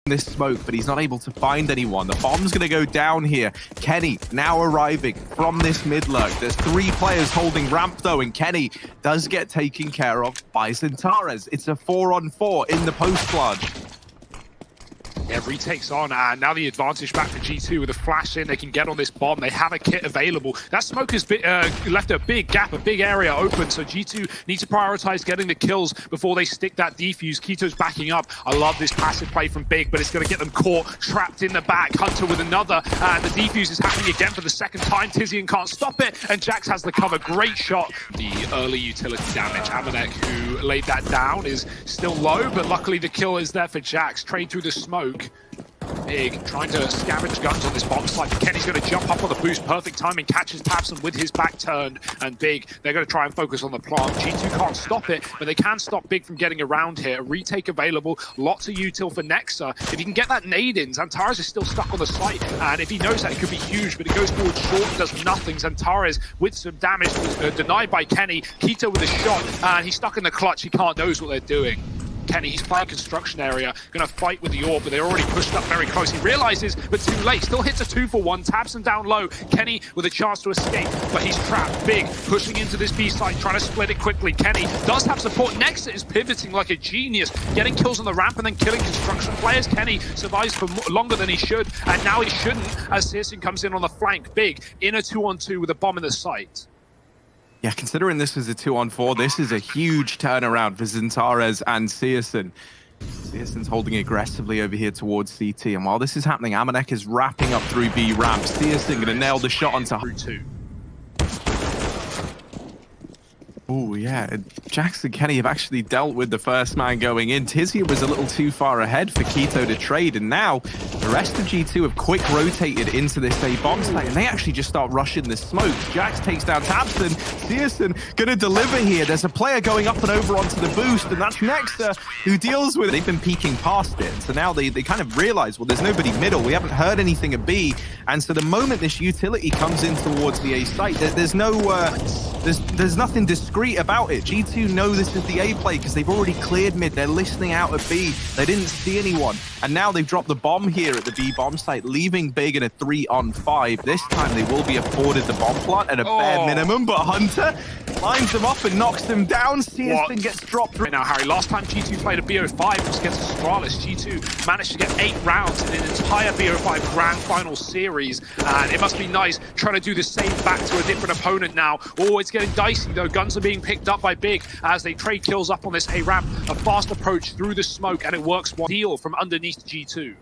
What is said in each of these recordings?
this smoke, but he's not able to find anyone. The bomb's going to go down here. Kenny now arriving from this mid lurk. There's 3 players holding ramp though, and Kenny does get taken care of by XANTARES. It's a 4-on-4 in the post plunge. Yeah, retakes on, and now the advantage back for G2 with a flash in. They can get on this bomb. They have a kit available. That smoke has left a big gap, a big area open, so G2 need to prioritize getting the kills before they stick that defuse. Keto's backing up. I love this passive play from Big, but it's going to get them caught, trapped in the back. Hunter with another, and the defuse is happening again for the second time. Tizian can't stop it, and Jax has the cover. Great shot. The early utility damage. Amanek, who laid that down, is still low, but luckily the kill is there for Jax. Trade through the smoke. Big trying to scavenge guns on this bomb site. Kenny's going to jump up on the boost. Perfect timing. Catches tabseN with his back turned. And Big, they're going to try and focus on the plant. G2 can't stop it, but they can stop Big from getting around here. A retake available. Lots of util for Nexa. If he can get that nade in, XANTARES is still stuck on the site. And if he knows that, it could be huge, but it goes forward short and does nothing. XANTARES with some damage was denied by Kenny. Keto with a shot, and he's stuck in the clutch. He can't knows what they're doing. Kenny, he's playing construction area, going to fight with the orb, but they're already pushed up very close. He realizes, but too late. Still hits a 2-for-1. tabseN down low. Kenny with a chance to escape, but he's trapped. Big pushing into this B site, trying to split it quickly. Kenny does have support. Nexa is pivoting like a genius, getting kills on the ramp and then killing construction players. Kenny survives for longer than he should, and now he shouldn't as seyirler comes in on the flank. Big in a 2-on-2 with a bomb in the site. Yeah, considering this was a 2-on-4, this is a huge turnaround for XANTARES and seyirler. seyirler's holding aggressively over here towards CT, and while this is happening, Amanek is wrapping up through B ramp. seyirler going to nail the shot onto through 2. Oh, yeah. Jax and Kenny have actually dealt with the first man going in. Tizian was a little too far ahead for Keto to trade, and now the rest of G2 have quick rotated into this A bomb site, and they actually just start rushing the smoke. Jax takes down tabseN. seyirler going to deliver here. There's a player going up and over onto the boost, and that's Nexa who deals with it. They've been peeking past it, so now they kind of realize, well, there's nobody middle. We haven't heard anything at B, and so the moment this utility comes in towards the A site, there's no... There's nothing discreet about it. G2 know this is the A play because they've already cleared mid. They're listening out at B. They didn't see anyone. And now they've dropped the bomb here at the B bomb site, leaving Big in a 3-on-5. This time they will be afforded the bomb plant at a bare minimum, but Hunter lines them up and knocks them down. seyirler gets dropped. Right now, Harry, last time G2 played a BO5 was against Astralis. G2 managed to get 8 rounds in an entire BO5 grand final series, and it must be nice trying to do the same back to a different opponent now. Oh, it's getting dicey though. Guns are being picked up by Big as they trade kills up on this A ramp. A fast approach through the smoke, and it works. One deal from underneath G2.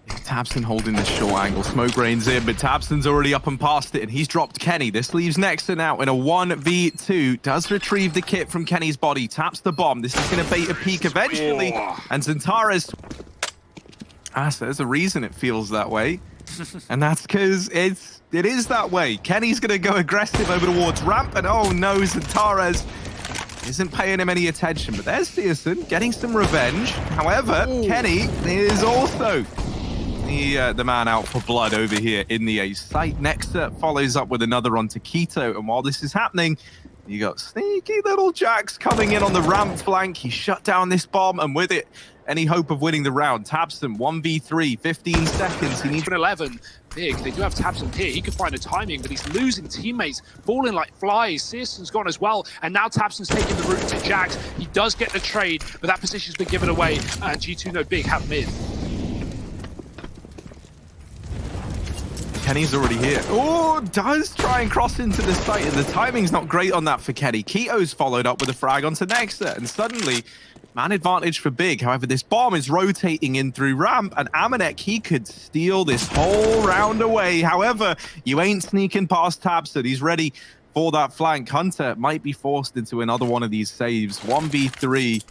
tabseN holding the short angle. Smoke rains in, but tabseN's already up and past it, and he's dropped Kenny. This leaves Nexa now in a 1v2. Does retrieve the kit from Kenny's body, taps the bomb. This is going to bait a peek eventually, and XANTARES... so there's a reason it feels that way, and that's because it is that way. Kenny's going to go aggressive over towards ramp, and oh no, XANTARES isn't paying him any attention, but there's seyirler getting some revenge. However, Kenny is also the man out for blood over here in the A site. Nexa follows up with another onto Keto, and while this is happening, you got sneaky little Jax coming in on the ramp flank. He shut down this bomb, and with it, any hope of winning the round. tabseN 1v3, 15 seconds. He needs 11. Big, they do have tabseN here. He could find a timing, but he's losing teammates, falling like flies. seyirler's gone as well, and now tabseN's taking the route to Jax. He does get the trade, but that position's been given away, and G2 no Big have mid. Kenny's already here. Oh, does try and cross into the site, and the timing's not great on that for Kenny. Keto's followed up with a frag onto Nexa, and suddenly, man advantage for Big. However, this bomb is rotating in through ramp, and Amanek, he could steal this whole round away. However, you ain't sneaking past tabseN. He's ready for that flank. Hunter might be forced into another one of these saves. 1v3.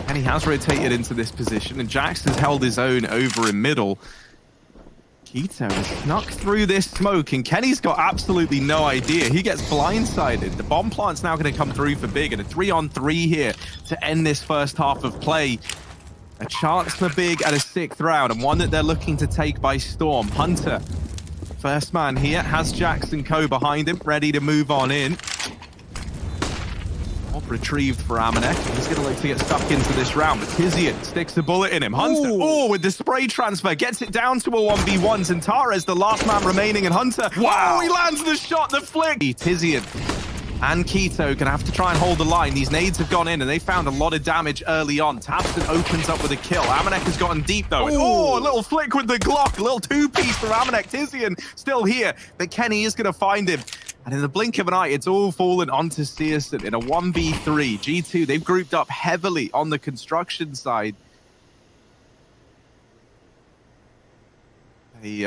And he has rotated into this position, and Jax has held his own over in middle. Keto has snuck through this smoke, and Kenny's got absolutely no idea. He gets blindsided. The bomb plant's now going to come through for Big, and a 3-on-3 here to end this first half of play. A chance for Big at a 6th round, and one that they're looking to take by storm. Hunter, first man here, has Jax and Co behind him, ready to move on in. Retrieved for Amanek. He's going to look to get stuck into this round, but Tizian sticks a bullet in him. Hunter, with the spray transfer, gets it down to a 1v1. XANTARES, the last man remaining, and Hunter, he lands the shot, the flick. Tizian and Keto gonna have to try and hold the line. These nades have gone in, and they found a lot of damage early on. tabseN opens up with a kill. Amanek has gotten deep, though. And, a little flick with the Glock. A little two-piece for Amanek. Tizian still here, but Kenny is gonna find him. And in the blink of an eye, it's all fallen onto seyirler in a 1v3. G2, they've grouped up heavily on the construction side. They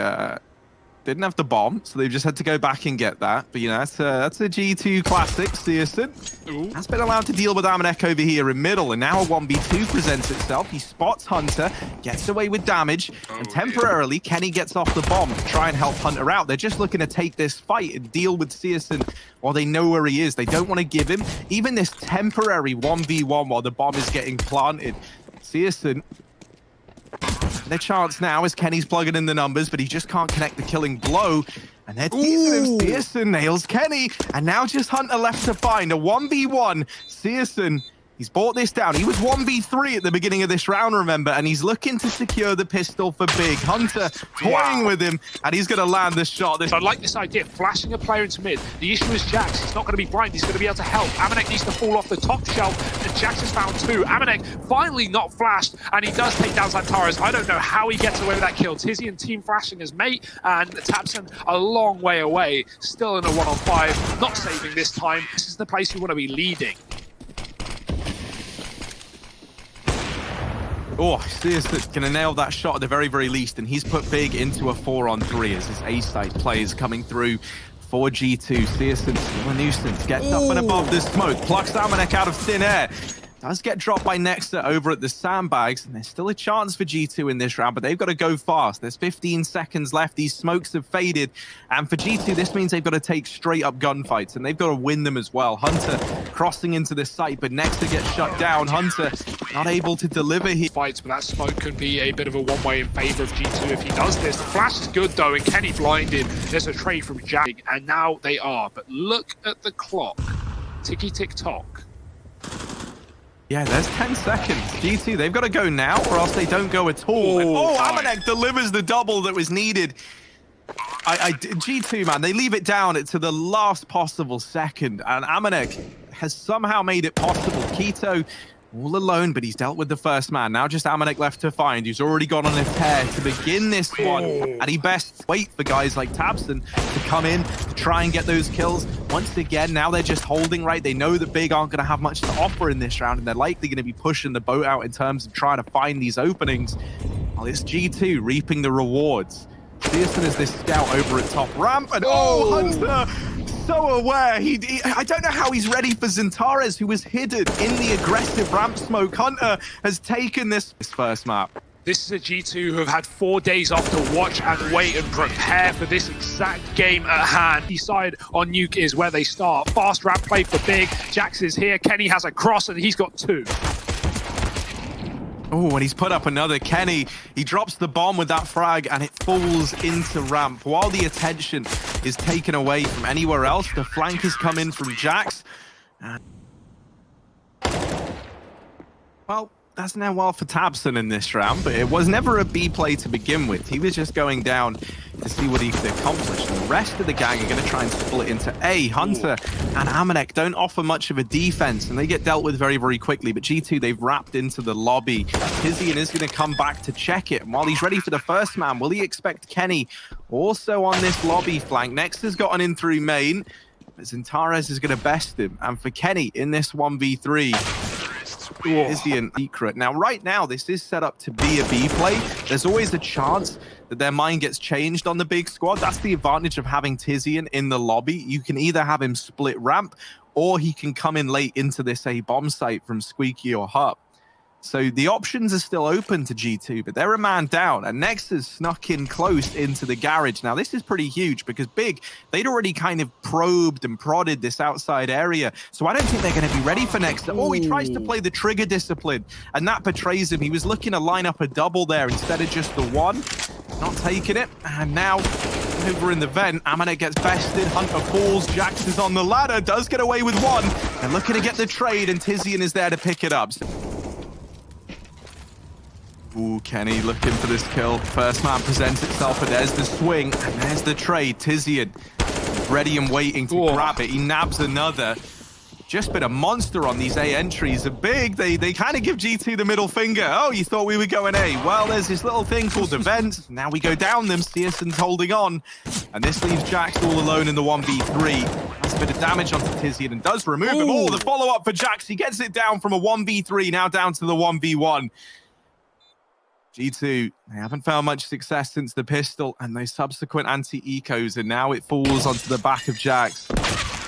didn't have the bomb, so they've just had to go back and get that. But, you know, that's a G2 classic, seyirler. Has been allowed to deal with Amanek over here in middle, and now a 1v2 presents itself. He spots Hunter, gets away with damage, and temporarily, Kenny gets off the bomb to try and help Hunter out. They're just looking to take this fight and deal with seyirler while they know where he is. They don't want to give him even this temporary 1v1 while the bomb is getting planted. seyirler, their chance now as Kenny's plugging in the numbers, but he just can't connect the killing blow. And they're teasing him. seyirler nails Kenny. And now just Hunter left to find a 1v1. seyirler, he's brought this down. He was 1v3 at the beginning of this round, remember, and he's looking to secure the pistol for big. Hunter toying with him, and he's going to land the shot. I like this idea, flashing a player into mid. The issue is Jax. He's not going to be blind. He's going to be able to help. Amanek needs to fall off the top shelf, and Jax has found two. Amanek finally not flashed, and he does take down XANTARES. I don't know how he gets away with that kill. Tizian team flashing his mate, and tabseN a long way away. Still in a 1-on-5, not saving this time. This is the place you want to be leading. seyirler gonna nail that shot at the very, very least, and he's put big into a 4-on-3 as his A-side players coming through for G2. seyirler, still a nuisance, gets up and above the smoke, plucks Amanek out of thin air. Does get dropped by Nexa over at the sandbags, and there's still a chance for G2 in this round, but they've got to go fast. There's 15 seconds left. These smokes have faded, and for G2, this means they've got to take straight-up gunfights, and they've got to win them as well. Hunter crossing into the site, but Nexa gets shut down. Hunter not able to deliver here. Fights, but that smoke could be a bit of a one-way in favor of G2 if he does this. The flash is good, though, and Kenny blinded. There's a trade from Jack, and now they are. But look at the clock. Ticky-tick-tock. Yeah, there's 10 seconds. G2, they've got to go now, or else they don't go at all. Amanek delivers the double that was needed. G2, man, they leave it down to the last possible second, and Amanek has somehow made it possible. Keto all alone, but he's dealt with the first man. Now just Amanek left to find, who's already gone on a tear to begin this one. And he best wait for guys like tabseN to come in to try and get those kills. Once again, now they're just holding right. They know that big aren't going to have much to offer in this round, and they're likely going to be pushing the boat out in terms of trying to find these openings. Well, it's G2 reaping the rewards. seyirler is this scout over at top ramp, and Hunter so aware. I don't know how he's ready for XANTARES, who was hidden in the aggressive ramp smoke. Hunter has taken this first map. This is a G2 who have had 4 days off to watch and wait and prepare for this exact game at hand. The side on Nuke is where they start. Fast ramp play for big. Jax is here. Kenny has a cross, and he's got two. And he's put up another. Kenny, he drops the bomb with that frag, and it falls into ramp. While the attention is taken away from anywhere else, the flank has come in from Jax. Well, that's now well for tabseN in this round, but it was never a B play to begin with. He was just going down to see what he could accomplish. And the rest of the gang are going to try and split into A. Hunter and Amanek don't offer much of a defense, and they get dealt with very, very quickly. But G2, they've wrapped into the lobby. Tizian is going to come back to check it. And while he's ready for the first man, will he expect Kenny also on this lobby flank? Next has gotten in through main, but XANTARES is going to best him. And for Kenny in this 1v3, Tizian secret. Now, right now, this is set up to be a B play. There's always a chance that their mind gets changed on the big squad. That's the advantage of having Tizian in the lobby. You can either have him split ramp, or he can come in late into this A bomb site from Squeaky or Hup. So the options are still open to G2, but they're a man down, and Nexa's snuck in close into the garage. Now, this is pretty huge because Big, they'd already kind of probed and prodded this outside area, so I don't think they're going to be ready for Nexa. He tries to play the trigger discipline, and that betrays him. He was looking to line up a double there instead of just the one. Not taking it, and now over in the vent, Amanek gets bested, Hunter falls, Jax is on the ladder, does get away with one, They're looking to get the trade, and Tizian is there to pick it up. Ooh, Kenny looking for this kill. First man presents itself, but there's the swing, and there's the trade. Tizian ready and waiting to grab it. He nabs another. Just been a monster on these A entries. Big, they kind of give G2 the middle finger. Oh, you thought we were going A. Well, there's this little thing called the vent. Now we go down them. Searson's holding on. And this leaves Jax all alone in the 1v3. That's a bit of damage onto Tizian and does remove him. Oh, the follow-up for Jax. He gets it down from a 1v3, now down to the 1v1. G2, they haven't found much success since the pistol and those subsequent anti-ecos, and now it falls onto the back of Jax.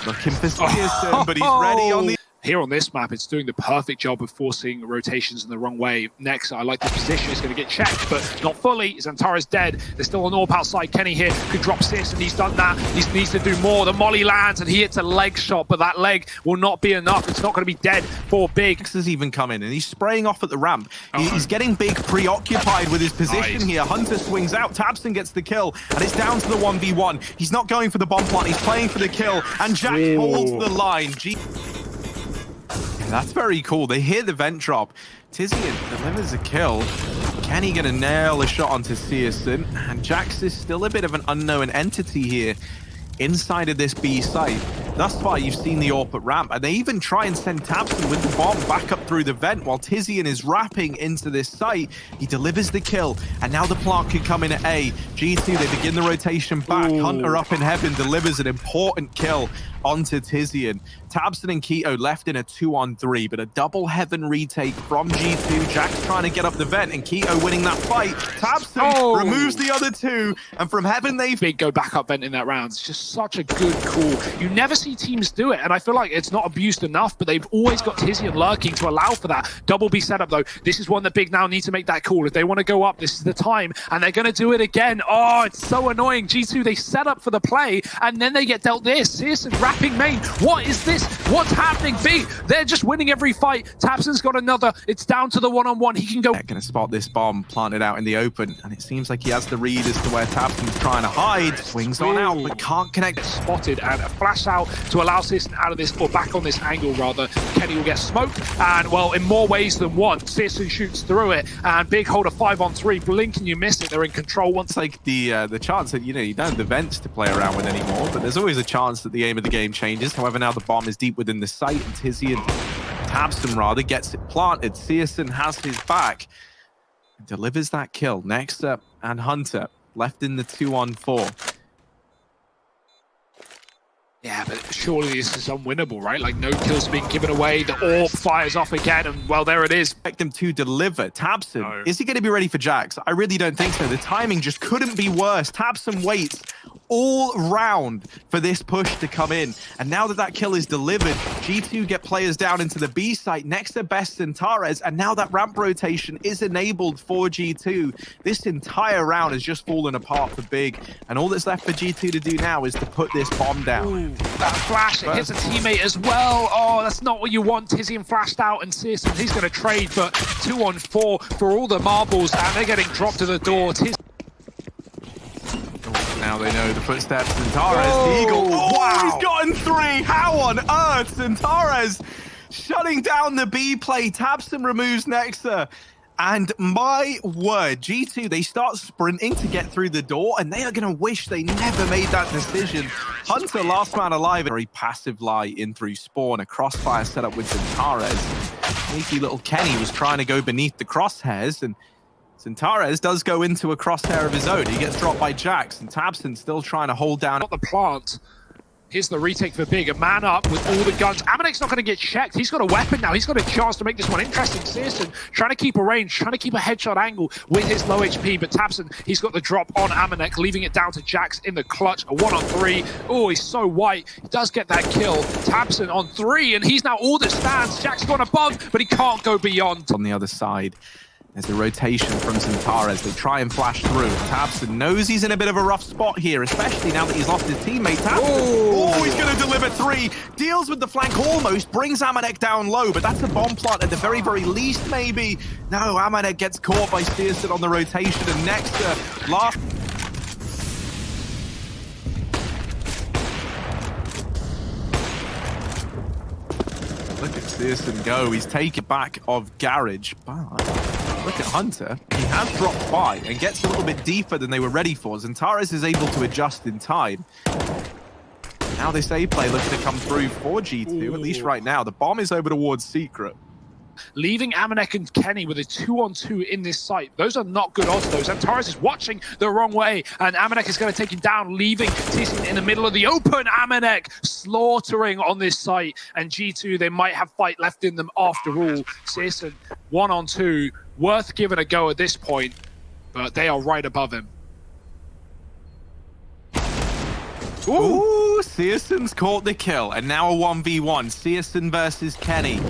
Looking for Searson, but he's ready on the... Here on this map, it's doing the perfect job of forcing rotations in the wrong way. Next, I like the position. It's going to get checked, but not fully. XANTARES dead. There's still an AWP outside. Kenny here could drop Sis, and he's done that. He needs to do more. The molly lands, and he hits a leg shot, but that leg will not be enough. It's not going to be dead for Big. Jax has even come in, and he's spraying off at the ramp. He's getting Big preoccupied with his position here. Hunter swings out. tabseN gets the kill, and it's down to the 1v1. He's not going for the bomb plant. He's playing for the kill, and Jax holds the line. That's very cool. They hear the vent drop. Tizian delivers a kill. Kenny gonna nail a shot onto Searson, and Jax is still a bit of an unknown entity here inside of this B site. Thus far, you've seen the AWP at ramp, and they even try and send tabseN with the bomb back up through the vent while Tizian is wrapping into this site. He delivers the kill, and now the plant can come in at A. G2, they begin the rotation back. Hunter up in heaven delivers an important kill onto Tizian. tabseN and Keto left in a 2-on-3, but a double heaven retake from G2. Jax trying to get up the vent, and Keto winning that fight. tabseN removes the other two, and from heaven they... Big go back up vent in that round. It's just such a good call. You never see teams do it, and I feel like it's not abused enough, but they've always got Tizian lurking to allow for that. Double B setup, though. This is one that Big now need to make that call. If they want to go up, this is the time, and they're going to do it again. Oh, it's so annoying. G2, they set up for the play, and then they get dealt this. Searson wrapping main. What is this? What's happening? B, they're just winning every fight. tabseN's got another. It's down to the one-on-one. He can go... Going to spot this bomb planted out in the open, and it seems like he has the read as to where tabseN's trying to hide. Swings on out, but can't connect. Spotted, and a flash out to allow Searson out of this, or back on this angle rather. Kenny will get smoked, and well, in more ways than one, Searson shoots through it, and Big hold a 5-on-3. Blink and you miss it. They're in control once. It's like the chance that, you know, you don't have the vents to play around with anymore, but there's always a chance that the aim of the game changes. However, now the bomb is deep within the site, and tabseN rather gets it planted. Searson has his back, delivers that kill. Nexa and Hunter left in the 2-on-4. Yeah, but surely this is unwinnable, right? Like, no kills being given away. The AWP fires off again, and well, there it is. Expect them to deliver. tabseN, is he going to be ready for Jax? I really don't think so. The timing just couldn't be worse. tabseN waits all round for this push to come in, and now that that kill is delivered, G2 get players down into the B site next to best XANTARES, and now that ramp rotation is enabled for G2. This entire round has just fallen apart for Big, and all that's left for G2 to do now is to put this bomb down. That flash, it hits a teammate as well. Oh, that's not what you want. Tizian flashed out, and Searson, he's going to trade, but 2-on-4 for all the marbles, and they're getting dropped to the door. Now they know the footsteps. XANTARES, the Eagle. Oh, wow. He's gotten 3. How on earth? XANTARES shutting down the B play. tabseN removes Nexa. And my word, G2, they start sprinting to get through the door, and they are going to wish they never made that decision. Hunter, last man alive. Very passive lie in through spawn. A crossfire set up with XANTARES. Sneaky little Kenny was trying to go beneath the crosshairs, and XANTARES does go into a crosshair of his own. He gets dropped by Jax, and tabseN still trying to hold down. Not the plant. Here's the retake for Big. A man up with all the guns. abonne's not going to get checked. He's got a weapon now. He's got a chance to make this one interesting. Searson trying to keep a range, trying to keep a headshot angle with his low HP. But tabseN, he's got the drop on abonne, leaving it down to Jax in the clutch. A 1-on-3. Oh, he's so white. He does get that kill. tabseN on 3, and he's now all that stands. Jax gone above, but he can't go beyond. On the other side, there's a rotation from XANTARES. They try and flash through. tabseN knows he's in a bit of a rough spot here, especially now that he's lost his teammate. tabseN, he's going to deliver 3. Deals with the flank almost, brings abonne down low, but that's a bomb plant at the very, very least, maybe. No, abonne gets caught by Searson on the rotation, and Nexa last... Searson go. He's taken back of Garage, but look at Hunter. He has dropped by and gets a little bit deeper than they were ready for. XANTARES is able to adjust in time. Now this A play looking to come through for G2, at least right now. The bomb is over towards Secret. Leaving Amanek and Kenny with a 2-on-2 in this site. Those are not good odds, though. XANTARES is watching the wrong way, and Amanek is going to take him down, leaving TiZian in the middle of the open. Amanek slaughtering on this site, and G2, they might have fight left in them after all. Searson, 1-on-2, worth giving a go at this point, but they are right above him. Ooh, Searson's caught the kill, and now a 1v1. Searson versus Kenny.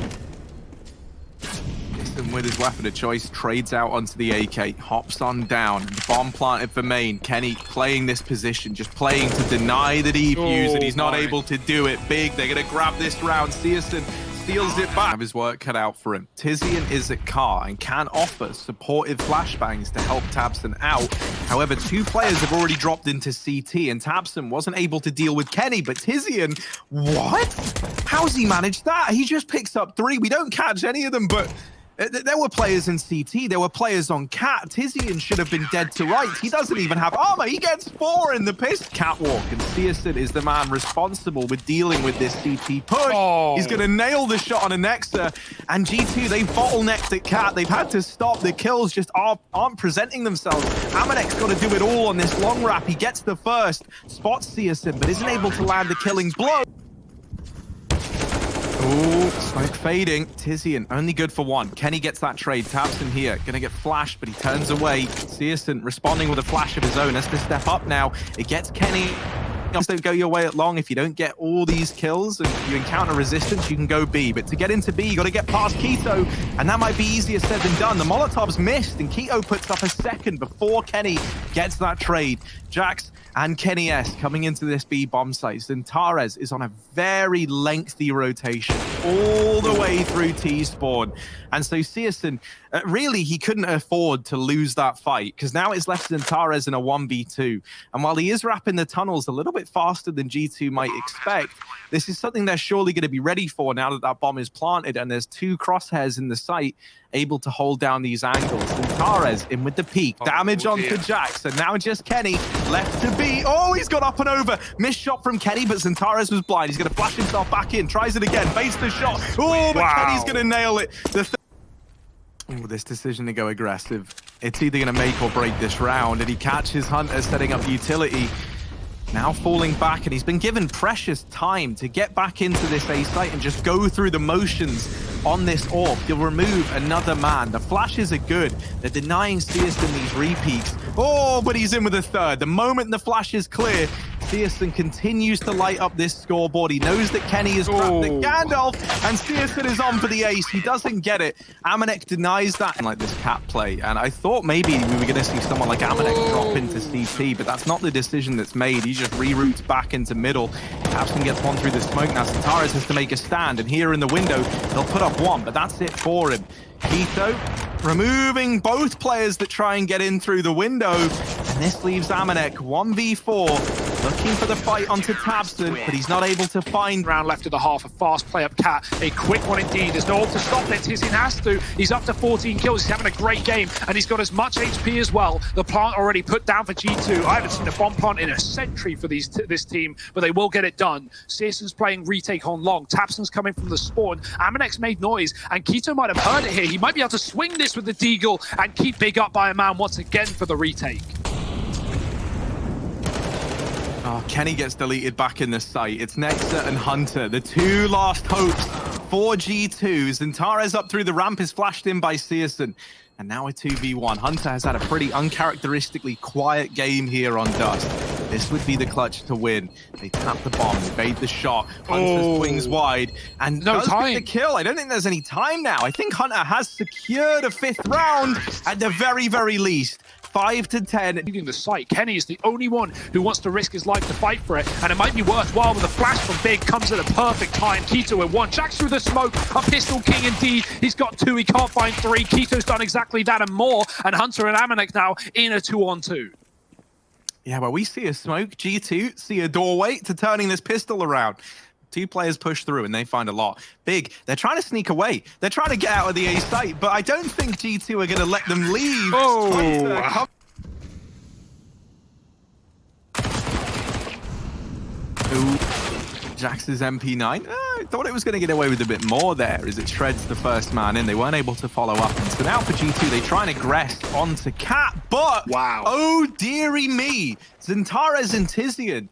With his weapon of choice, trades out onto the AK, hops on down, the bomb planted for main. Kenny playing this position, just playing to deny the defuse, and he's not able to do it. Big, they're going to grab this round. Searson steals it back. Have his work cut out for him. TiZian is at car and can offer supportive flashbangs to help tabseN out. However, two players have already dropped into CT, and tabseN wasn't able to deal with Kenny, but TiZian, what? How's he managed that? He just picks up 3. We don't catch any of them, but there were players in CT, there were players on Cat. TiZian should have been dead to rights. He doesn't even have armor. He gets 4 in the piss catwalk, and Searson is the man responsible with dealing with this CT push. He's going to nail the shot on a Nexa, and G2, they've bottlenecked at Cat. They've had to stop. The kills just aren't presenting themselves. Amanek's got to do it all on this long wrap. He gets the first, spots Searson, but isn't able to land the killing blow. Ooh, smoke fading. TiZian only good for 1. Kenny gets that trade. tabseN here. Gonna get flashed, but he turns away. Searson responding with a flash of his own. Has to step up now. It gets Kenny. Don't go your way at long. If you don't get all these kills and you encounter resistance, you can go B. But to get into B, you got to get past Keto, and that might be easier said than done. The Molotov's missed, and Keto puts up a second before Kenny gets that trade. Jax and Kenny S coming into this B bomb site. XANTARES is on a very lengthy rotation all the way through T-spawn. And so Searson, really, he couldn't afford to lose that fight, because now it's left XANTARES in a 1v2. And while he is wrapping the tunnels a little bit faster than G2 might expect, this is something they're surely going to be ready for now that that bomb is planted, and there's 2 crosshairs in the site able to hold down these angles. XANTARES in with the peak. Damage onto Jax, and now just Kenny left to be. Oh, he's got up and over. Missed shot from Kenny, but XANTARES was blind. He's going to flash himself back in. Tries it again. Baits the shot. Oh, but Kenny's going to nail it. This decision to go aggressive. It's either going to make or break this round, and he catches Hunter setting up utility. Now falling back, and he's been given precious time to get back into this A site and just go through the motions on this orb. He'll remove another man. The flashes are good. They're denying Searson these repeats. Oh, but he's in with a third. The moment the flash is clear, Searson continues to light up this scoreboard. He knows that Kenny is trapped at Gandalf, and Searson is on for the ace. He doesn't get it. Amanek denies that in like this Cat play, and I thought maybe we were going to see someone like Amanek drop into CT, but that's not the decision that's made. He just reroutes back into middle. tabseN gets 1 through the smoke. Now XANTARES has to make a stand, and here in the window, he'll put up 1, but that's it for him. Keto removing both players that try and get in through the window, and this leaves Amanek 1v4, looking for the fight onto tabseN, but he's not able to find. Round left of the half, a fast play up Cat, a quick one indeed. There's no one to stop it. TiZian has to. He's up to 14 kills. He's having a great game, and he's got as much HP as well. The plant already put down for G2. I haven't seen a bomb plant in a century for this team, but they will get it done. Searson's playing retake on long. tabseN's coming from the spawn. Amanek's made noise, and Keto might have heard it here. He might be able to swing this with the Deagle and keep big up by a man once again for the retake. Oh, Kenny gets deleted back in the site. It's Nexa and Hunter, the 2 last hopes for G2. XANTARES up through the ramp is flashed in by Searson. And now a 2v1. Hunter has had a pretty uncharacteristically quiet game here on Dust. This would be the clutch to win. They tap the bomb, they bait the shot. Hunter swings wide and no does time. get the kill. I don't think there's any time now. I think Hunter has secured a 5th round at the very, very least. 5-10. Leading the site. Kenny is the only one who wants to risk his life to fight for it, and it might be worthwhile, with a flash from Big comes at a perfect time. Keto with 1. Jax through the smoke. A pistol king indeed. He's got 2. He can't find 3. Keto's done exactly that and more, and Hunter and Amanek now in a 2-on-2. Yeah, well, we see a smoke. G2 see a doorway to turning this pistol around. Two players push through and they find a lot. Big, they're trying to sneak away. They're trying to get out of the A site, but I don't think G2 are going to let them leave. Oh! Jax's MP9. I thought it was going to get away with a bit more there as it shreds the first man in. They weren't able to follow up. And so now for G2, they try and aggress onto Cat, but wow. Oh, dearie me. XANTARES and Tizian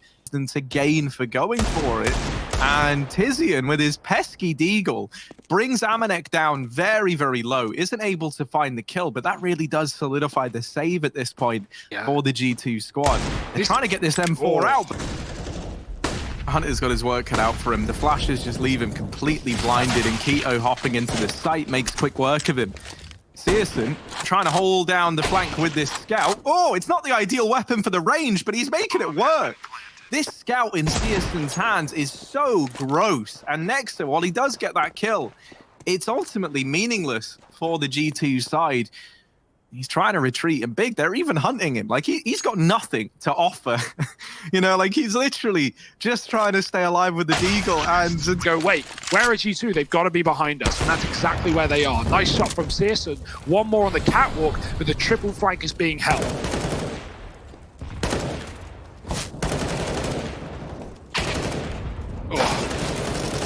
to gain for going for it. And Tizian, with his pesky deagle, brings Amanek down very, very low. Isn't able to find the kill, but that really does solidify the save at this point for the G2 squad. They're trying to get this M4 out. Hunter's got his work cut out for him. The flashes just leave him completely blinded, and Keto hopping into the site makes quick work of him. Searson trying to hold down the flank with this scout. Oh, it's not the ideal weapon for the range, but he's making it work. This scout in Searson's hands is so gross. And Nexa, while he does get that kill, it's ultimately meaningless for the G2 side. He's trying to retreat, and Big, they're even hunting him. Like, he's got nothing to offer. You know, like, he's literally just trying to stay alive with the deagle and go, wait, where are G2? They've got to be behind us, and that's exactly where they are. Nice shot from Searson. One more on the catwalk, but the triple flank is being held.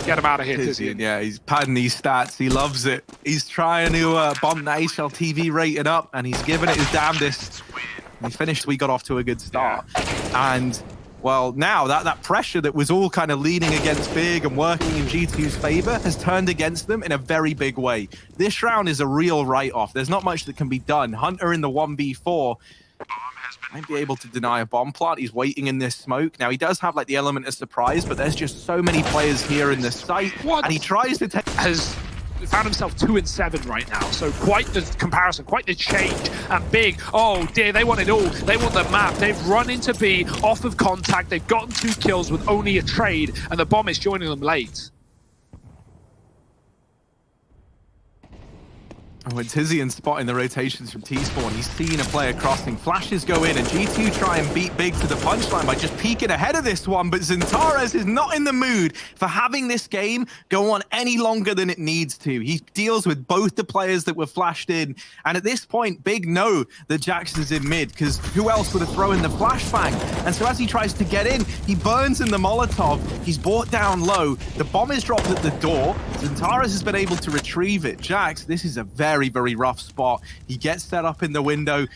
Get him out of here, Tizian. Yeah, he's padding these stats. He loves it. He's trying to bomb the HLTV rating up, and he's giving it his damnedest. He finished. We got off to a good start. And, well, now that pressure that was all kind of leaning against Big and working in G2's favor has turned against them in a very big way. This round is a real write-off. There's not much that can be done. Hunter in the 1v4 might be able to deny a bomb plant. He's waiting in this smoke. Now, he does have, like, the element of surprise, but there's just so many players here in the site. And he tries to take... Has found himself 2-7 right now, so quite the comparison, quite the change. And Big, oh dear, they want it all. They want the map. They've run into B, off of contact. They've gotten 2 kills with only a trade, and the bomb is joining them late. Oh, and Tizian spotting the rotations from T-Spawn. He's seen a player crossing. Flashes go in, and G2 try and beat Big to the punchline by just peeking ahead of this one. But XANTARES is not in the mood for having this game go on any longer than it needs to. He deals with both the players that were flashed in. And at this point, Big know that Jax is in mid, because who else would have thrown in the flashbang? And so as he tries to get in, he burns in the Molotov. He's brought down low. The bomb is dropped at the door. XANTARES has been able to retrieve it. Jax, this is a very, very rough spot. He gets set up in the window.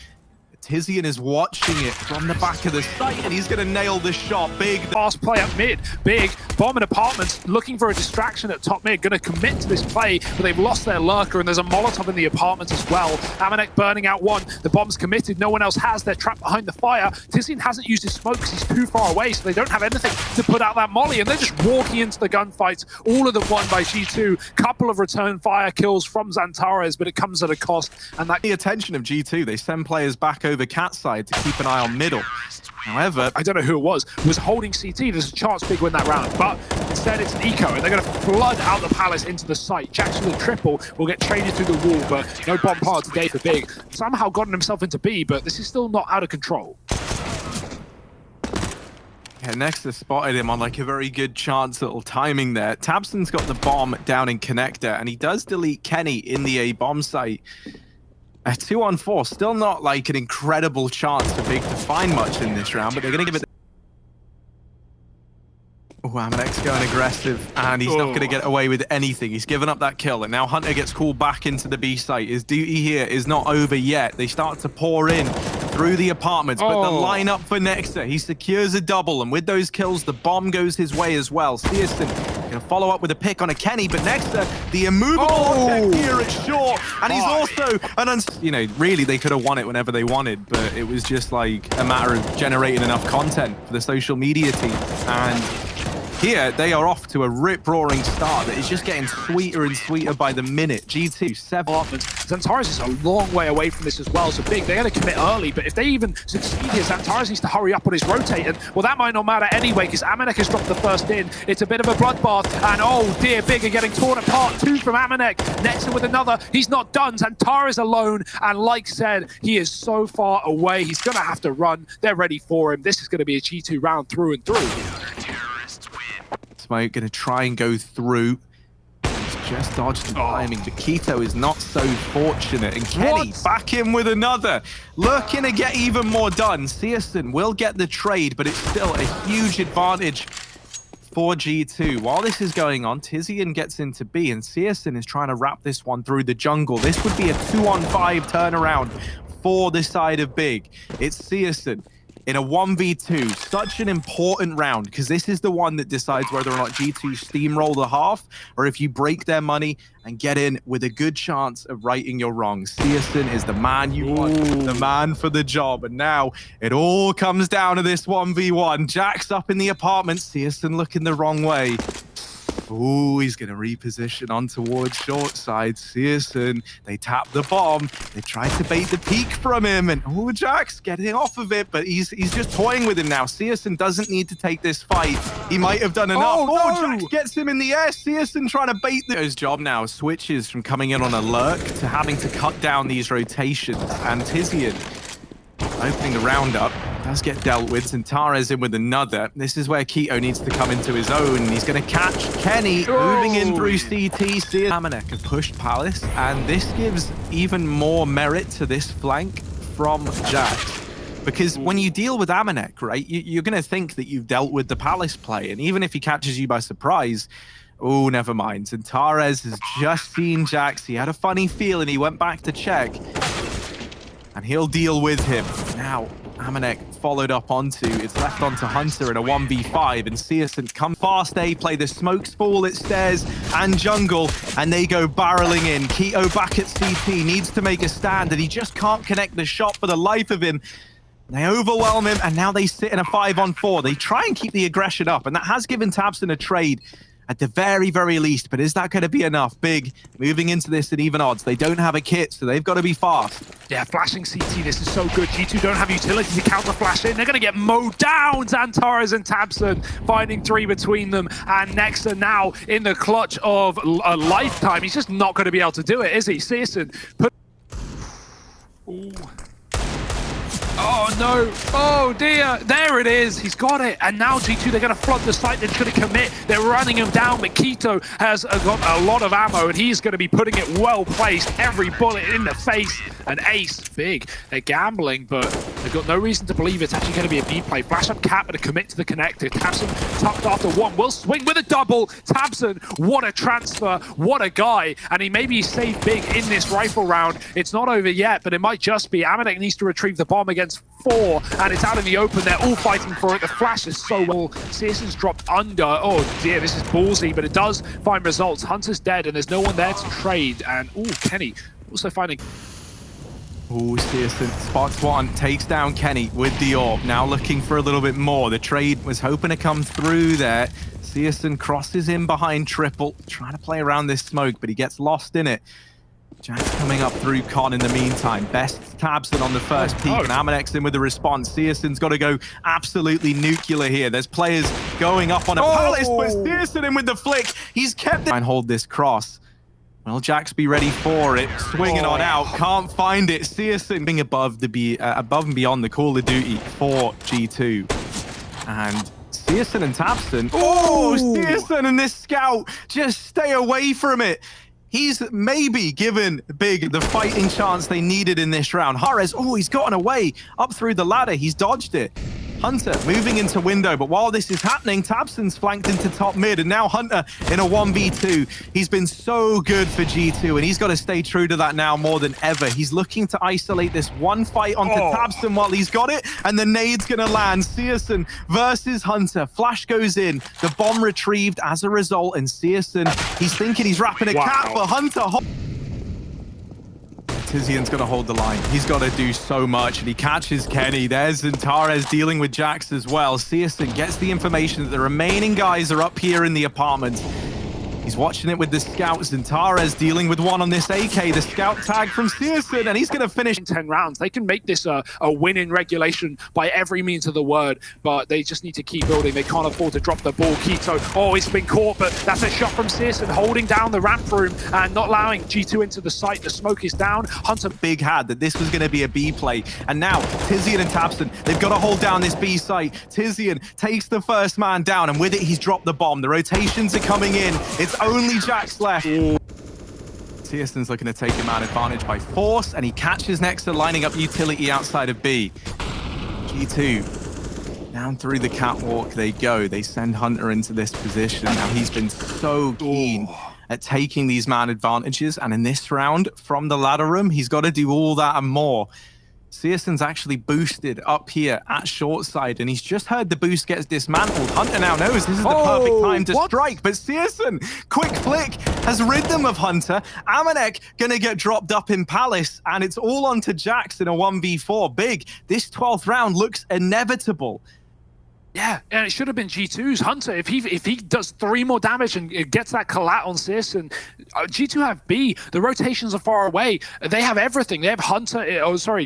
Tizian is watching it from the back of the site, and he's going to nail this shot. Big fast play up mid. Big bombing apartments, looking for a distraction at top mid, going to commit to this play, but they've lost their lurker, and there's a Molotov in the apartment as well. Amanek burning out one. The bomb's committed. No one else has. They're trapped behind the fire. Tizian hasn't used his smoke because he's too far away, so they don't have anything to put out that molly, and they're just walking into the gunfights. All of them won by G2. Couple of return fire kills from XANTARES, but it comes at a cost. And that the attention of G2, they send players back over Cat side to keep an eye on middle. However, I don't know who it was holding CT. There's a chance Big win that round, but instead it's an eco, and they're going to flood out the palace into the site. Jackson with triple will get traded through the wall, but no bomb part today for Big. Somehow gotten himself into B, but this is still not out of control. Yeah, Nexa spotted him on like a very good chance little timing there. Tabson's got the bomb down in connector, and he does delete Kenny in the A bomb site. A 2-on-4, still not like an incredible chance for Big to find much in this round, but they're going to give it... Oh, Amanek's going aggressive, and he's not going to get away with anything. He's given up that kill, and now Hunter gets called back into the B site. His duty here is not over yet. They start to pour in through the apartments, but the lineup for Nexa, he secures a double, and with those kills, the bomb goes his way as well. Searson going to follow up with a pick on a Kenny, but Nexa, the immovable object here at short, and he's also an you know, really they could have won it whenever they wanted, but it was just like a matter of generating enough content for the social media team. And here, they are off to a rip-roaring start that is just getting sweeter and sweeter by the minute. G2, 7. XANTARES is a long way away from this as well, so Big, they got to commit early, but if they even succeed here, XANTARES needs to hurry up on his rotate, and well, that might not matter anyway, because Amanek has dropped the first in. It's a bit of a bloodbath, and oh dear, Big are getting torn apart. 2 from Amanek. Nexa with another. He's not done. XANTARES alone, and like said, he is so far away. He's going to have to run. They're ready for him. This is going to be a G2 round through and through. smoke, gonna try and go through. He's just dodged the timing, but Keto is not so fortunate. And Kenny back in with another. Looking to get even more done. Searson will get the trade, but it's still a huge advantage for G2. While this is going on, Tizian gets into B, and Searson is trying to wrap this one through the jungle. This would be a 2-on-5 turnaround for the side of Big. It's Searson in a 1v2, such an important round, because this is the one that decides whether or not G2 steamroll the half, or if you break their money and get in with a good chance of righting your wrongs. Searson is the man you want, the man for the job, and now it all comes down to this 1v1. Jack's up in the apartment, Searson looking the wrong way. Ooh, he's going to reposition on towards short side. Searson, they tap the bomb. They try to bait the peek from him. And oh, Jack's getting off of it, but he's just toying with him now. Searson doesn't need to take this fight. He might have done enough. Oh, Jack gets him in the air. Searson trying to bait his job now. Switches from coming in on a lurk to having to cut down these rotations. And Tizian opening the round up. Does get dealt with. XANTARES in with another. This is where Keto needs to come into his own. He's going to catch Kenny moving in through CT. Amanek have pushed Palace, and this gives even more merit to this flank from Jack. Because when you deal with Amanek, right, you're going to think that you've dealt with the Palace play, and even if he catches you by surprise, oh, never mind. XANTARES has just seen Jax. He had a funny feeling. He went back to check, and he'll deal with him. Now, Amanek followed up onto, it's left onto Hunter in a 1v5, and Searson come fast. They play the smoke spool at stairs and jungle, and they go barreling in. Keto back at CT, needs to make a stand, and he just can't connect the shot for the life of him. They overwhelm him, and now they sit in a 5-on-4. They try and keep the aggression up, and that has given tabseN a trade at the very, very least. But is that going to be enough? Big moving into this at even odds. They don't have a kit, so they've got to be fast. Yeah, flashing CT, this is so good. G2 don't have utility to counter flash in. They're going to get mowed down. XANTARES and tabseN finding 3 between them. And Nexa now in the clutch of a lifetime. He's just not going to be able to do it, is he? Searson put... Ooh. Oh no, oh dear, there it is, he's got it. And now G2, they're gonna flood the site, they're just gonna commit, they're running him down, but Keto has got a lot of ammo and he's gonna be putting it well placed, every bullet in the face. An ace, big, they're gambling, but they've got no reason to believe it's actually gonna be a B play. Flash up Cap, but a commit to the connector. tabseN tucked after one, will swing with a double. tabseN, what a transfer, what a guy. And he maybe saved big in this rifle round. It's not over yet, but it might just be. Amanek needs to retrieve the bomb against 4, and it's out in the open. They're all fighting for it. The flash is so well. Searson's dropped under. Oh dear, this is ballsy, but it does find results. Hunter's dead, and there's no one there to trade. And oh, Kenny also finding... Oh, Searson spots one, takes down Kenny with the orb. Now looking for a little bit more. The trade was hoping to come through there. Searson crosses in behind triple, trying to play around this smoke, but he gets lost in it. Jack's coming up through Con in the meantime. Best tabseN on the first peak, and Amanek's in with the response. Searson's got to go absolutely nuclear here. There's players going up on a Palace, but Searson in with the flick. He's kept it. And hold this cross. Well, Jax be ready for it. Swinging on out, can't find it. Searson being above and beyond the Call of Duty for G2. And Searson and tabseN. Oh, Searson and this scout, just stay away from it. He's maybe given Big the fighting chance they needed in this round. XANTARES, oh, he's gotten away up through the ladder. He's dodged it. Hunter moving into window, but while this is happening, tabseN's flanked into top mid, and now Hunter in a 1v2. He's been so good for G2, and he's got to stay true to that now more than ever. He's looking to isolate this one fight onto tabseN while he's got it, and the nade's going to land. Searson versus Hunter. Flash goes in, the bomb retrieved as a result, and Searson, he's thinking he's wrapping a cap for Hunter. Tizian's got to hold the line. He's got to do so much, and he catches Kenny. There's XANTARES dealing with Jax as well. Searson gets the information that the remaining guys are up here in the apartment. He's watching it with the scout. XANTARES dealing with one on this AK. The scout tag from seyirler, and he's going to finish in 10 rounds. They can make this a win in regulation by every means of the word, but they just need to keep building. They can't afford to drop the ball. Keto, oh, he's been caught, but that's a shot from seyirler, holding down the ramp room and not allowing G2 into the site. The smoke is down. Hunter big had that this was going to be a B play, and now Tizian and tabseN, they've got to hold down this B site. Tizian takes the first man down, and with it he's dropped the bomb. The rotations are coming in. It's only Jax left. seyirler's looking to take the man advantage by force, and he catches Nexa lining up utility outside of B. G2 down through the catwalk they go. They send Hunter into this position. Now he's been so keen at taking these man advantages, and in this round from the ladder room he's got to do all that and more. seyirler's actually boosted up here at short side, and he's just heard the boost gets dismantled. Hunter now knows this is the perfect time to strike, but seyirler, quick flick, has rid them of Hunter. abone gonna get dropped up in Palace, and it's all onto Jax in a 1v4. Big, this 12th round looks inevitable. Yeah, and it should have been G2's Hunter. If he does 3 more damage and gets that collat on seyirler, G2 have B. The rotations are far away. They have everything. They have Hunter,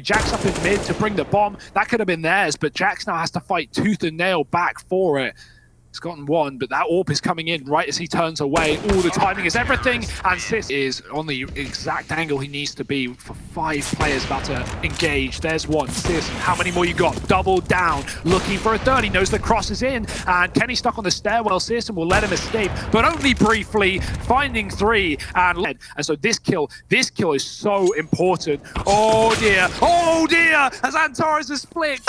Jax up in mid to bring the bomb. That could have been theirs, but Jax now has to fight tooth and nail back for it. He's gotten one, but that AWP is coming in right as he turns away. All the timing is everything, and seyirler is on the exact angle he needs to be for 5 players about to engage. There's one. seyirler, how many more you got? Double down, looking for a third. He knows the cross is in, and Kenny stuck on the stairwell. seyirler will let him escape, but only briefly, finding 3 and so this kill is so important. Oh dear, as XANTARES is split.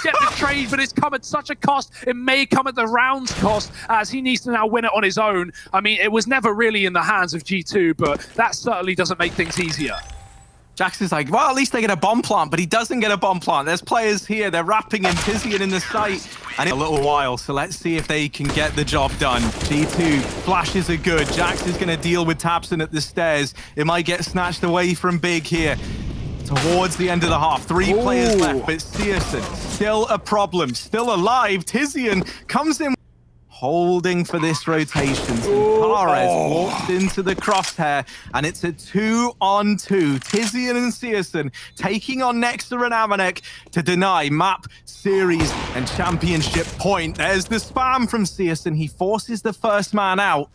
Get the trade, but it's come at such a cost. It may come at the rounds cost, as he needs to now win it on his own. I mean, it was never really in the hands of G2, but that certainly doesn't make things easier. Jax is like, well, at least they get a bomb plant, but he doesn't get a bomb plant. There's players here, they're wrapping in Tizian in the site, and in a little while, so let's see if they can get the job done. G2, flashes are good. Jax is going to deal with tabseN at the stairs. It might get snatched away from Big here. Towards the end of the half, 3 players left, but seyirler still a problem, still alive. Tizian comes in, holding for this rotation. XANTARES walks into the crosshair, and it's a 2-on-2. Tizian and seyirler taking on Nexa and abone to deny map, series, and championship point. There's the spam from seyirler. He forces the first man out.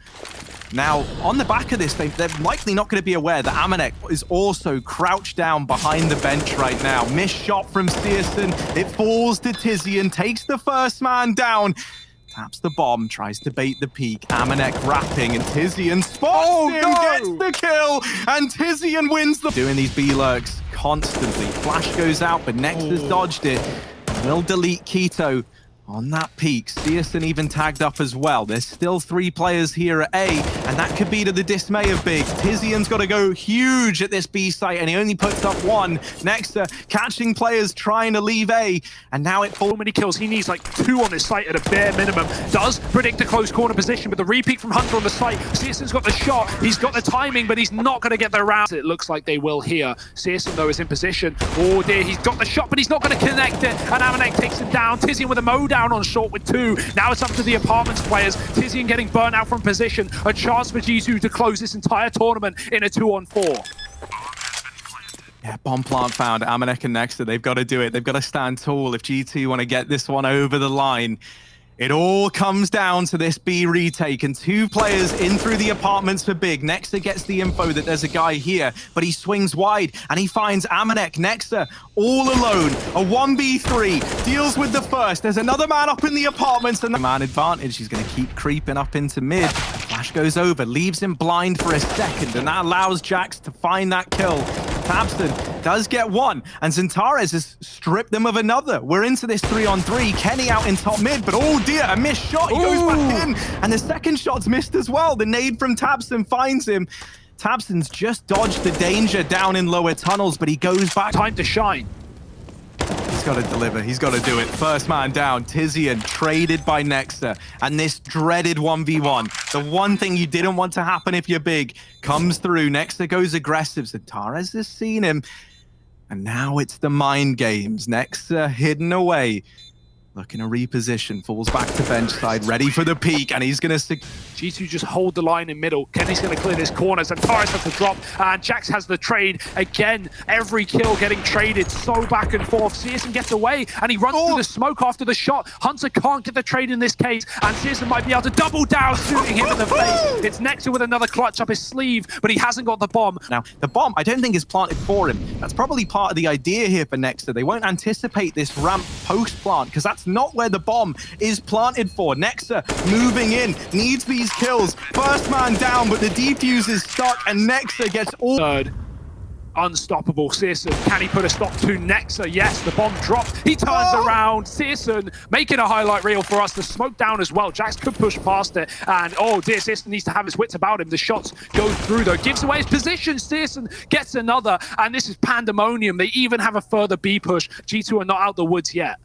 Now, on the back of this, they're likely not going to be aware that abone is also crouched down behind the bench right now. Missed shot from seyirler. It falls to Tizian, takes the first man down. Taps the bomb, tries to bait the peek. abone wrapping, and Tizian spots him, gets the kill, and Tizian wins the... Doing these B-lurks constantly. Flash goes out, but Nexa's dodged it. Will delete Keto on that peak. seyirler even tagged up as well. There's still 3 players here at A, and that could be to the dismay of Big. Tizian's got to go huge at this B site, and he only puts up 1. Nexa catching players trying to leave A, and now it falls. So many kills. He needs like 2 on this site at a bare minimum. Does predict a close corner position, but the repeat from Hunter on the site. seyirler's got the shot. He's got the timing, but he's not going to get the round. It looks like they will here. seyirler, though, is in position. Oh dear, he's got the shot, but he's not going to connect it, and abone takes him down. Tizian with a mow down on short with 2. Now it's up to the apartments players. Tizian getting burnt out from position. A chance for G2 to close this entire tournament in a 2-on-4. Yeah, bomb plant found. abone and Nexa, they've got to do it. They've got to stand tall if G2 want to get this one over the line. It all comes down to this B retake, and 2 players in through the apartments for Big. Nexa gets the info that there's a guy here, but he swings wide, and he finds abone. Nexa all alone. A 1v3, deals with the first. There's another man up in the apartments, and the man advantage. He's going to keep creeping up into mid. Flash goes over, leaves him blind for a second, and that allows Jax to find that kill. tabseN does get 1, and XANTARES has stripped them of another. We're into this 3-on-3. Kenny out in top mid, but oh dear, a missed shot. He goes back in, and the second shot's missed as well. The nade from tabseN finds him. tabseN's just dodged the danger down in lower tunnels, but he goes back. Time to shine. He's got to deliver. He's got to do it. First man down. Tizian traded by Nexa. And this dreaded 1v1. The one thing you didn't want to happen if you're Big comes through. Nexa goes aggressive. XANTARES has seen him. And now it's the mind games. Nexa hidden away. Looking to reposition, falls back to bench side, ready for the peak, and he's going to... G2 just hold the line in middle. Kenny's going to clear this corner. XANTARES has to drop, and Jax has the trade. Again, every kill getting traded so back and forth. Searson gets away, and he runs through the smoke after the shot. Hunter can't get the trade in this case, and Searson might be able to double down, shooting him in the face. It's Nexa with another clutch up his sleeve, but he hasn't got the bomb. Now, the bomb, I don't think is planted for him. That's probably part of the idea here for Nexa. They won't anticipate this ramp post-plant, because that's not where the bomb is planted for. Nexa moving in, needs these kills. First man down, but the defuse is stuck, and Nexa gets all... Third. Unstoppable. Searson, can he put a stop to Nexa? Yes, the bomb drops. He turns around. Searson making a highlight reel for us. The smoke down as well. Jax could push past it. And oh dear, Searson needs to have his wits about him. The shots go through though. Gives away his position. Searson gets another. And this is pandemonium. They even have a further B push. G2 are not out the woods yet.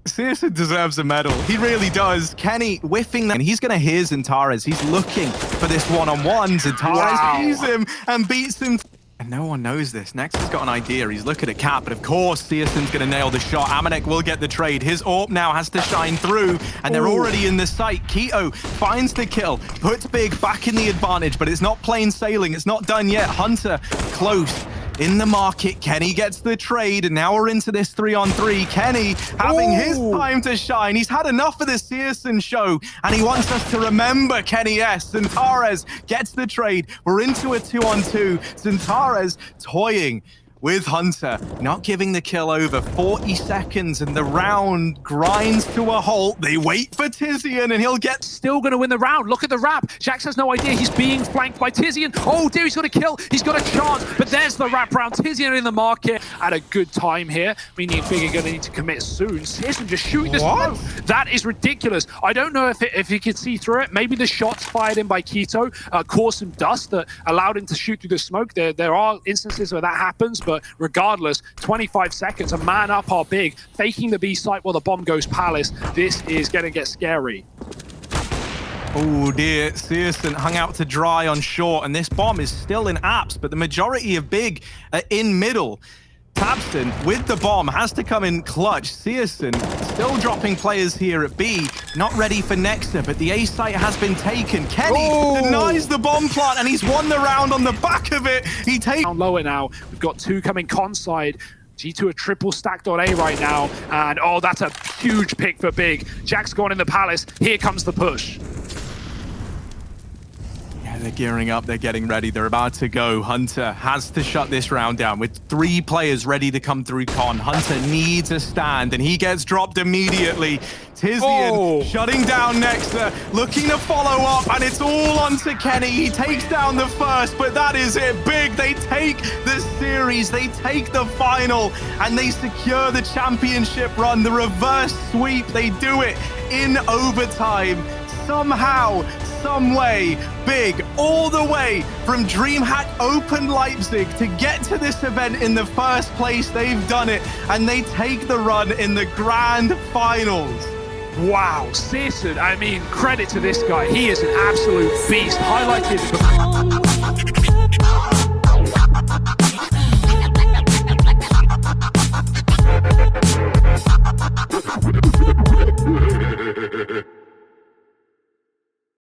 Searson deserves a medal. He really does. Kenny whiffing that. And he's going to hear XANTARES. He's looking for this one-on-one. XANTARES sees him and beats him. And no one knows this. Nexa's got an idea. He's looking at Cat, but of course, Searson's going to nail the shot. amanek will get the trade. His AWP now has to shine through, and they're already in the site. Keto finds the kill, puts Big back in the advantage, but it's not plain sailing. It's not done yet. Hunter close in the market. Kenny gets the trade, and now we're into this 3-on-3. Kenny having his time to shine. He's had enough of the Searson show, and he wants us to remember Kenny S. XANTARES gets the trade. We're into a 2-on-2. XANTARES toying with Hunter, not giving the kill over 40 seconds, and the round grinds to a halt. They wait for Tizian, and he'll get... Still going to win the round. Look at the wrap. Jax has no idea. He's being flanked by Tizian. Oh dear, he's got a kill. He's got a chance, but there's the wrap round. Tizian in the market at a good time here. Meaning Big are going to need to commit soon. Searson just shooting this smoke. That is ridiculous. I don't know if he could see through it. Maybe the shots fired in by Keto caused some dust that allowed him to shoot through the smoke. There are instances where that happens, but regardless, 25 seconds, a man up our Big, faking the B site while the bomb goes Palace. This is going to get scary. Oh dear, Searson hung out to dry on short, and this bomb is still in apps, but the majority of Big are in middle. Tabston with the bomb has to come in clutch. Searson still dropping players here at B, not ready for Nexa, but the A site has been taken. Kenny denies the bomb plant, and he's won the round on the back of it. He takes down lower now. We've got two coming con side. G2 are triple stacked on A right now, and oh, that's a huge pick for Big. Jack's gone in the Palace. Here comes the push. They're gearing up, they're getting ready, they're about to go. Hunter has to shut this round down with 3 players ready to come through con. Hunter needs a stand, and he gets dropped immediately. Tizian shutting down Nexa, looking to follow up, and it's all onto Kenny. He takes down the first, but that is it. Big, they take the series, they take the final, and they secure the championship run. The reverse sweep, they do it in overtime. Somehow, some way, Big, all the way from DreamHack Open Leipzig to get to this event in the first place. They've done it, and they take the run in the grand finals. Wow, Searson, I mean, credit to this guy. He is an absolute beast. Highlighted...